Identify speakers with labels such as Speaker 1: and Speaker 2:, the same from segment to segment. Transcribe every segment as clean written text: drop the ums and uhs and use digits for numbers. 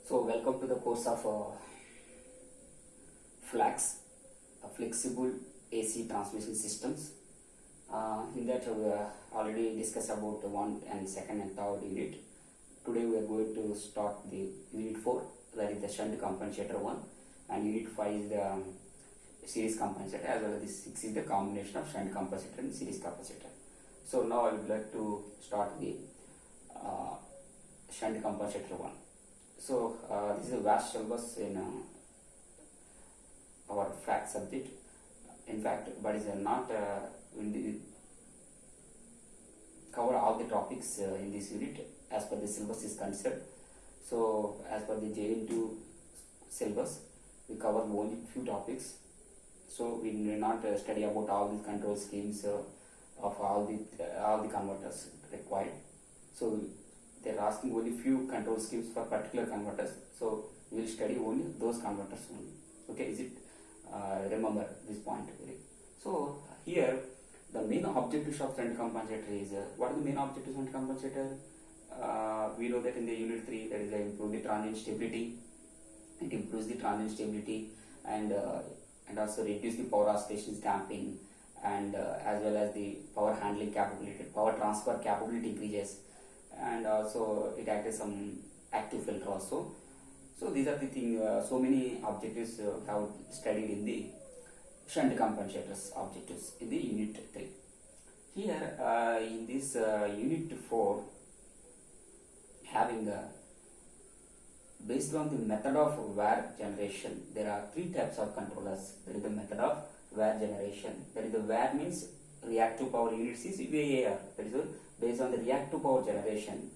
Speaker 1: So welcome to the course of FLAX, Flexible AC Transmission Systems. In that we already discussed about the one and second and third unit. Today we are going to start the unit 4, that is the shunt compensator 1, and unit 5 is the series compensator, as well as the 6 is the combination of shunt capacitor and series capacitor. So now I would like to start the shunt compensator 1. So this is a vast syllabus in our FLAX subject. In fact, but is not will cover all the topics in this unit as per the syllabus is concerned. So as per the JN2 syllabus, we cover only few topics. So we will not study about all the control schemes of all the converters required. So they are asking only few control schemes for particular converters. So we will study only those converters only. Okay, is it? Remember this point. So here the main objectives of shunt compensator is what are the main objectives of shunt compensator? We know that in the unit 3 that is improve the transient stability. It improves the transient stability and also reduce the power oscillations damping, and as well as the power handling capability, power transfer capability increases, and also it acts as some active filter also. So these are the things, so many objectives have studied in the shunt compensators objectives in the unit 3. Here in this unit 4, having based on the method of VAR generation, there are 3 types of controllers. There is the method of VAR generation. There is the VAR means reactive power units is VAR. That is based on the reactive power generation.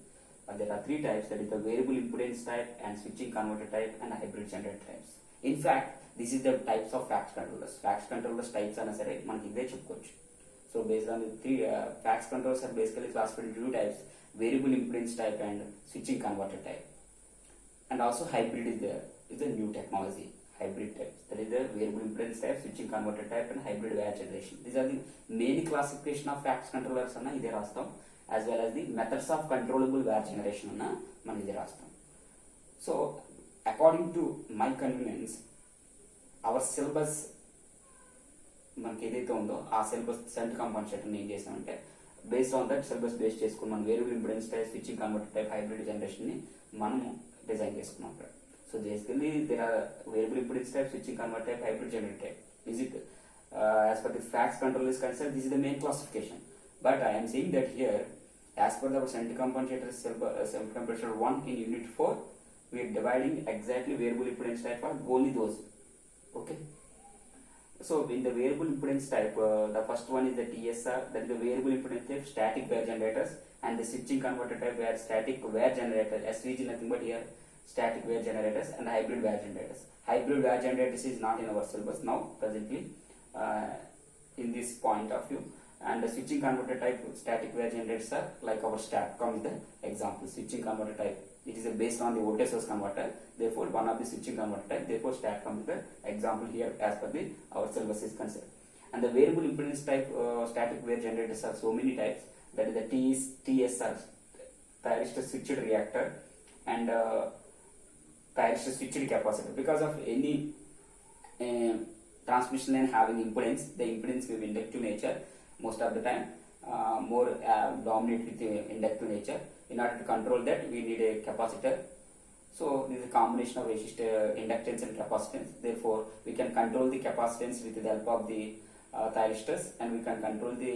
Speaker 1: There are 3 types, that is the variable impedance type and switching converter type and hybrid generator types. In fact, this is the types of FACS controllers. FACS controllers types are sare manaki ide cheppochu. So based on the 3 FACS controllers are basically classified into 2 types: variable impedance type and switching converter type. And also hybrid is a new technology. Hybrid types, that is the variable impedance type, switching converter type and hybrid VAR generation. These are the main classification of FACS controllers anna ide rastam, as well as the methods of controllable VAR generation anna man ide rastam. So according to my convenience, our syllabus మనకి ఏదైతే ఉందో ఆ syllabus shunt compensator ఏం చేసామంటే based on that syllabus base చేసుకుని మనం variable impedance type, switching converter type, hybrid generation ని మనం డిజైన్ చేసుకున్నాం అక్కడ. So basically there are variable impedance type, switching converter type, hybrid generator type. Is it as per the FACS control is concerned, this is the main classification. But I am saying that here, as per the shunt compensator shunt compensator 1 in unit 4, we are dividing exactly variable impedance type for only those. Okay. So in the variable impedance type, the first one is the TSR, that is the variable impedance type, static VAR generators, and the switching converter type where static VAR generator, SVG nothing but here static VAR generators, and hybrid VAR generators. Hybrid VAR generators is not in our syllabus now presently in this point of view. And the switching converter type static VAR generators are like our STATCOM is the example. Switching converter type, it is based on the voltage source converter, therefore one of the switching converter type, therefore STATCOM is the example here as per the our syllabus is concerned. And the variable impedance type static VAR generators are so many types, that is the TSR, thyristor switched reactor, and thyristor switched capacitor. Because of any transmission line having impedance, the impedance will be inductive nature most of the time, more dominate with the inductive nature. In order to control that, we need a capacitor. So this is a combination of resistor, inductance and capacitance. Therefore we can control the capacitance with the help of the thyristors, and we can control the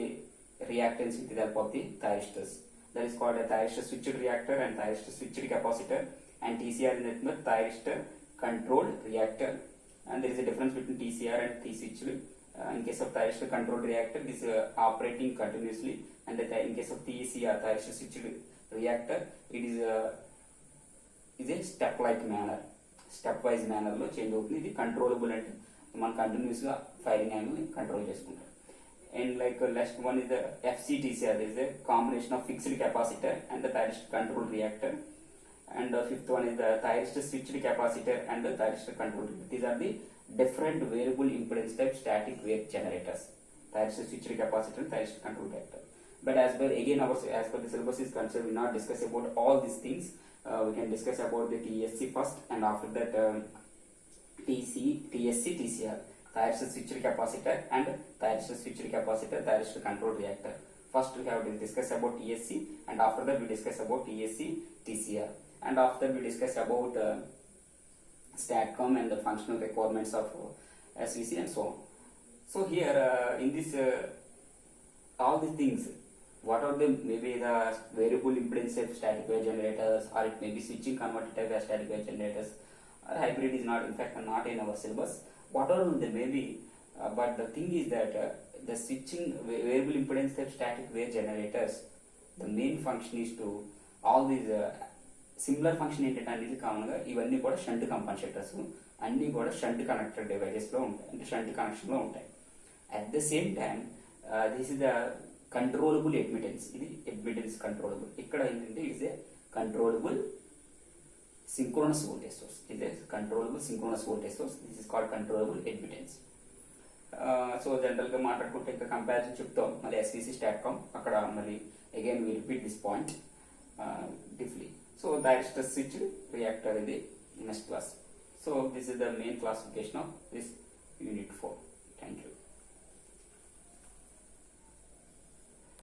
Speaker 1: reactance with the help of the thyristors. That is called a thyristor switched reactor and thyristor switched capacitor, and TCR is the thyristor controlled reactor. And there is a difference between TCR and T-switched. In case of thyristor controlled reactor, this is operating continuously, and in case of TCR, thyristor switched reactor, it is a step-like manner, stepwise manner లో change అవుతుంది. ఇది controllable అంటే మనం continuous గా firing angle control చేసుకుంటాం. And like next one is the FCTCR, is a combination of fixed capacitor and the thyristor controlled reactor. And the fifth one is the thyristor switched capacitor and the thyristor controlled reactor. These are the different variable impedance type static VAR generators: thyristor switched capacitor and thyristor controlled reactor. But as per again as per the syllabus is concerned, we not discuss about all these things. we can discuss about the TSC first, and after that TSC, TCR, thyristor switched capacitor and thyristor switched capacitor, thyristor control reactor. First we have to discuss about TSC, and after that we discuss about TSC, TCR, and after that we discuss about STATCOM and the functional requirements of SVC and so on. So here in this all these things, what are the maybe the variable impedance type static wave generators, or it may be switching converter type static wave generators, or hybrid is not, in fact not in our syllabus. Whatever they may be, but the thing is that the switching variable impedance type static wave generators, the main function is to all these similar function ఏంటంటే అనేది కామన్గా ఇవన్నీ కూడా shunt కంపన్సేటర్స్, అన్నీ కూడా shunt connected డివైజెస్లో ఉంటాయి, అంటే shunt కనెక్షన్లో ఉంటాయి. At the same time this is the controllable admittance, ఇది అడ్మిటెన్స్ కంట్రోలబుల్. ఇక్కడ ఏంటంటే it's a controllable synchronous voltage source, ఇది controllable synchronous voltage source, this is called controllable admittance. So జనరల్గా మాట్లాడుకుంటే ఇంకా కంపారిజన్ చెప్తాం మళ్ళీ SVC STATCOM, అక్కడ మళ్ళీ again we repeat this point deeply. So thyristor switched reactor in the next class. So this is the main classification of this unit 4. Thank you.